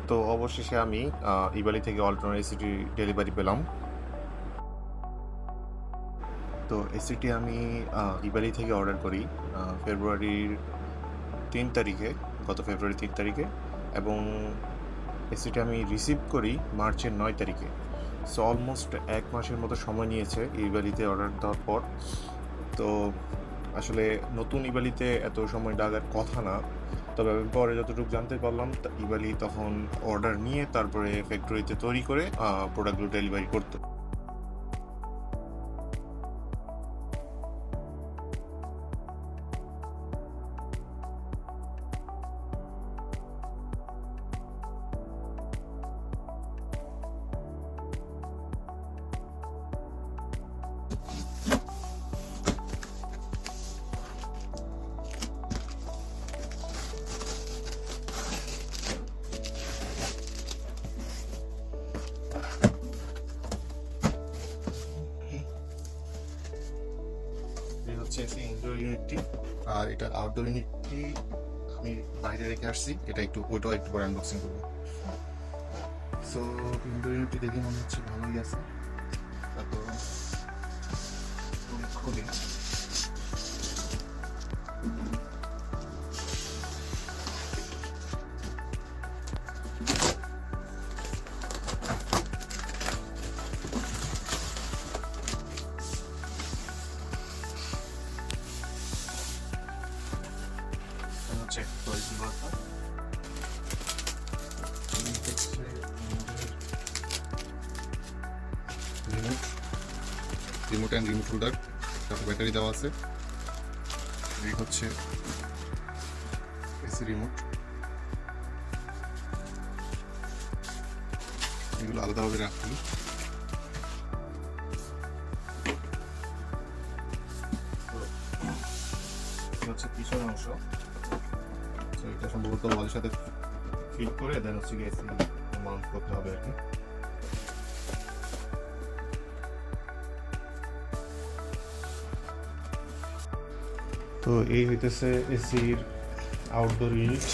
তো অবশেষে আমি ইবালি থেকে অল্টন এসিটি ডেলিভারি পেলাম। তো এসিটি আমি ইবালি থেকে অর্ডার করি ফেব্রুয়ারির 3 তারিখে, গত ফেব্রুয়ারি 3 তারিখে, এবং এসিটি আমি রিসিভ করি মার্চের 9 তারিখে। সো অলমোস্ট 1 মাসের মতো সময় নিয়েছে ইবালিতে অর্ডার দেওয়ার পর। তো আসলে নতুন ইবালিতে এত সময় লাগার কথা না, তবে আমি পরে যতটুকু জানতে পারলাম ইবালি তখন অর্ডার নিয়ে তারপরে ফ্যাক্টরিতে তৈরি করে প্রোডাক্টগুলো ডেলিভারি করতো। এই হচ্ছে ইনডোর ইউনিটটি, আর এটা আউটডোর ইউনিটটি আমি বাইরে রেখে আসছি। এটা ওইটাও একটু পরে আনবক্সিং করবো। সো ইনডোর ইউনিটটি দেখে মনে হচ্ছে ভালোই আছে। তারপর খুলি, হচ্ছে রিমোট অ্যান্ড রিমোট হোল্ডার, তারপর ব্যাটারি দেওয়া আছে। এই হচ্ছে এসি রিমোট, এগুলো আলাদাভাবে রাখি। হচ্ছে পিছনের অংশ, তো এটা সম্ভবত ওয়ালের সাথে ফিট করে দেন হচ্ছে এসি মাউন্ট করতে হবে আর কি। তো এই হইতেছে এসির আউটডোর ইউনিট।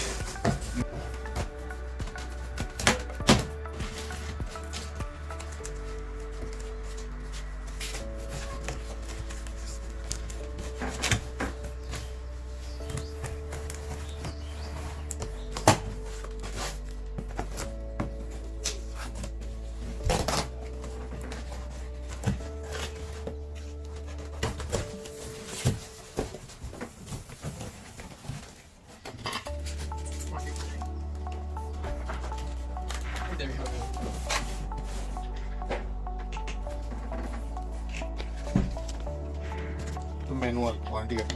তো ম্যানুয়াল ওয়ারেন্টি কার্ড,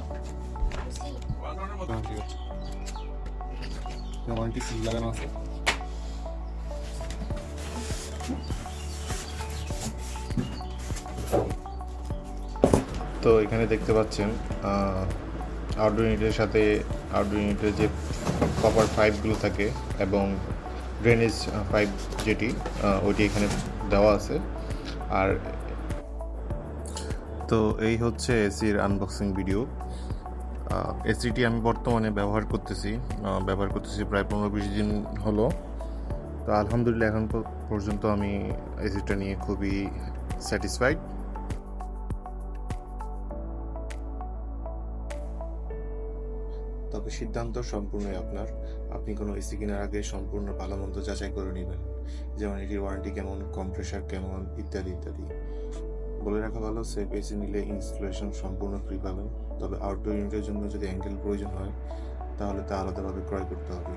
ঠিক আছে, ওয়ারেন্টি সিল লাগানো আছে। তো এখানে দেখতে পাচ্ছেন আউটডোর ইউনিটের সাথে আউটডোর ইউনিটের যে কপার পাইপগুলো থাকে এবং ড্রেনেজ পাইপ যেটি ওইটি এখানে দেওয়া আছে। আর তো এই হচ্ছে এসির আনবক্সিং ভিডিও। এসিটি আমি বর্তমানে ব্যবহার করতেছি প্রায় 15-20 দিন হলো। তো আলহামদুলিল্লাহ এখন পর্যন্ত আমি এসিটা নিয়ে খুবই স্যাটিসফাইড। তবে সিদ্ধান্ত সম্পূর্ণই আপনার। আপনি কোনো এসি কেনার আগে সম্পূর্ণ ভালো মন্দ যাচাই করে নেবেন, যেমন এটির ওয়ারেন্টি কেমন, কম্প্রেসার কেমন, ইত্যাদি ইত্যাদি। বলে রাখা ভালো, সেফ এসি নিলে ইনস্টলেশন সম্পূর্ণ ফ্রি পাবেন। তবে আউটডোর ইউনিটের জন্য যদি অ্যাঙ্গেল প্রয়োজন হয় তাহলে তা আলাদাভাবে ক্রয় করতে হবে।